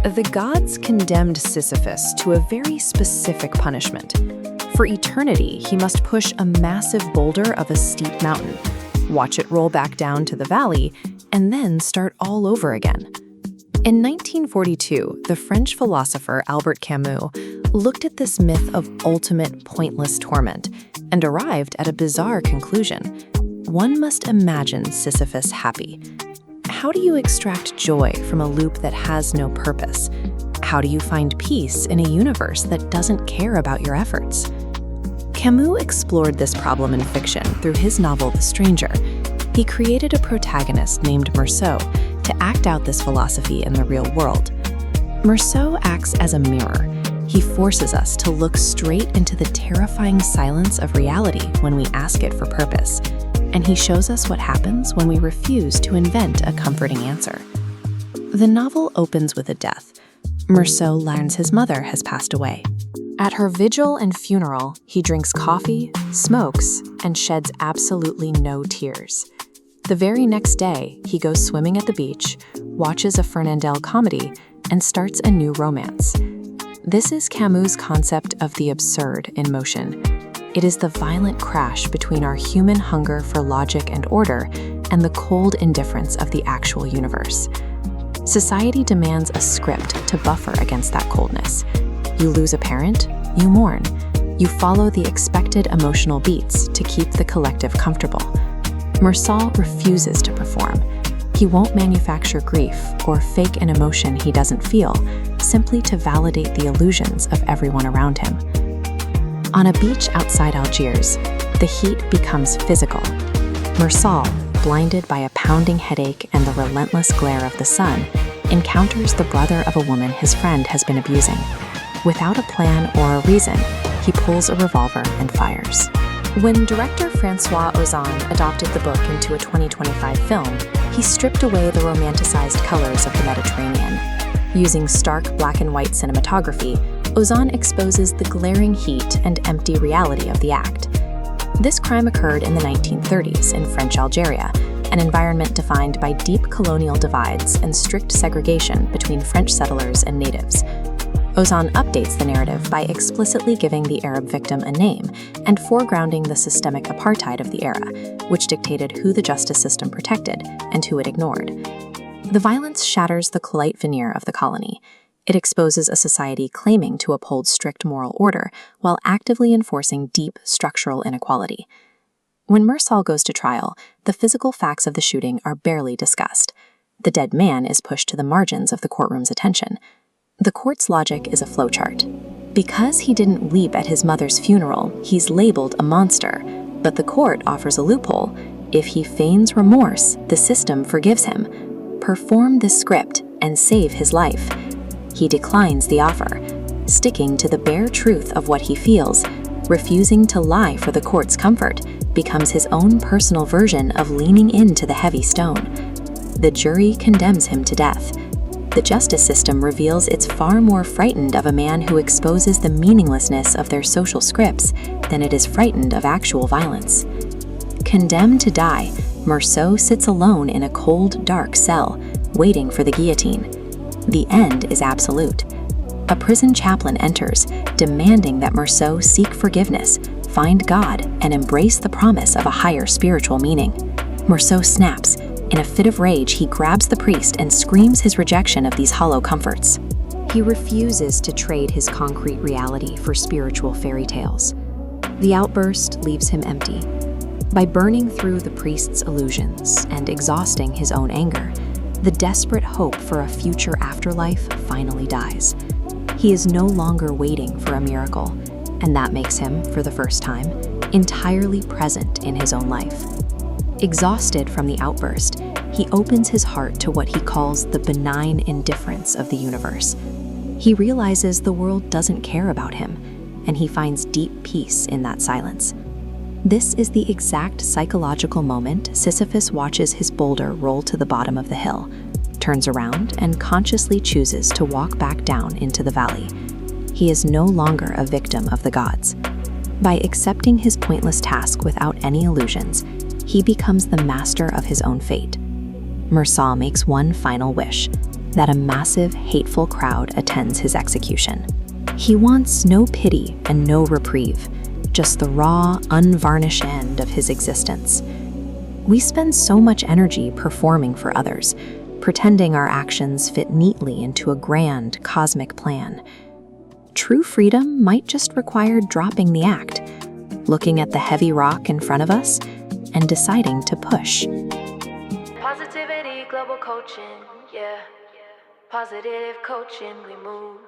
The gods condemned Sisyphus to a very specific punishment. For eternity, he must push a massive boulder of a steep mountain, watch it roll back down to the valley, and then start all over again. In 1942, the French philosopher Albert Camus looked at this myth of ultimate pointless torment and arrived at a bizarre conclusion. One must imagine Sisyphus happy. How do you extract joy from a loop that has no purpose? How do you find peace in a universe that doesn't care about your efforts? Camus explored this problem in fiction through his novel The Stranger. He created a protagonist named Meursault to act out this philosophy in the real world. Meursault acts as a mirror. He forces us to look straight into the terrifying silence of reality when we ask it for purpose, and he shows us what happens when we refuse to invent a comforting answer. The novel opens with a death. Meursault learns his mother has passed away. At her vigil and funeral, he drinks coffee, smokes, and sheds absolutely no tears. The very next day, he goes swimming at the beach, watches a Fernandel comedy, and starts a new romance. This is Camus' concept of the absurd in motion. It is the violent crash between our human hunger for logic and order and the cold indifference of the actual universe. Society demands a script to buffer against that coldness. You lose a parent, you mourn. You follow the expected emotional beats to keep the collective comfortable. Meursault refuses to perform. He won't manufacture grief or fake an emotion he doesn't feel, simply to validate the illusions of everyone around him. On a beach outside Algiers, the heat becomes physical. Meursault, blinded by a pounding headache and the relentless glare of the sun, encounters the brother of a woman his friend has been abusing. Without a plan or a reason, he pulls a revolver and fires. When director Francois Ozon adopted the book into a 2025 film, he stripped away the romanticized colors of the Mediterranean. Using stark black and white cinematography, Ozon exposes the glaring heat and empty reality of the act. This crime occurred in the 1930s in French Algeria, an environment defined by deep colonial divides and strict segregation between French settlers and natives. Ozon updates the narrative by explicitly giving the Arab victim a name and foregrounding the systemic apartheid of the era, which dictated who the justice system protected and who it ignored. The violence shatters the polite veneer of the colony. It exposes a society claiming to uphold strict moral order while actively enforcing deep structural inequality. When Meursault goes to trial, the physical facts of the shooting are barely discussed. The dead man is pushed to the margins of the courtroom's attention. The court's logic is a flowchart. Because he didn't weep at his mother's funeral, he's labeled a monster, but the court offers a loophole. If he feigns remorse, the system forgives him. Perform this script and save his life. He declines the offer, sticking to the bare truth of what he feels. Refusing to lie for the court's comfort becomes his own personal version of leaning into the heavy stone. The jury condemns him to death. The justice system reveals it's far more frightened of a man who exposes the meaninglessness of their social scripts than it is frightened of actual violence. Condemned to die, Meursault sits alone in a cold, dark cell, waiting for the guillotine. The end is absolute. A prison chaplain enters, demanding that Meursault seek forgiveness, find God, and embrace the promise of a higher spiritual meaning. Meursault snaps. In a fit of rage, he grabs the priest and screams his rejection of these hollow comforts. He refuses to trade his concrete reality for spiritual fairy tales. The outburst leaves him empty. By burning through the priest's illusions and exhausting his own anger, the desperate hope for a future afterlife finally dies. He is no longer waiting for a miracle, and that makes him, for the first time, entirely present in his own life. Exhausted from the outburst, he opens his heart to what he calls the benign indifference of the universe. He realizes the world doesn't care about him, and he finds deep peace in that silence. This is the exact psychological moment Sisyphus watches his boulder roll to the bottom of the hill, turns around, and consciously chooses to walk back down into the valley. He is no longer a victim of the gods. By accepting his pointless task without any illusions, he becomes the master of his own fate. Meursault makes one final wish, that a massive, hateful crowd attends his execution. He wants no pity and no reprieve, just the raw, unvarnished end of his existence. We spend so much energy performing for others, pretending our actions fit neatly into a grand, cosmic plan. True freedom might just require dropping the act, looking at the heavy rock in front of us, and deciding to push. Positivity, global coaching, yeah. Positive coaching, we move.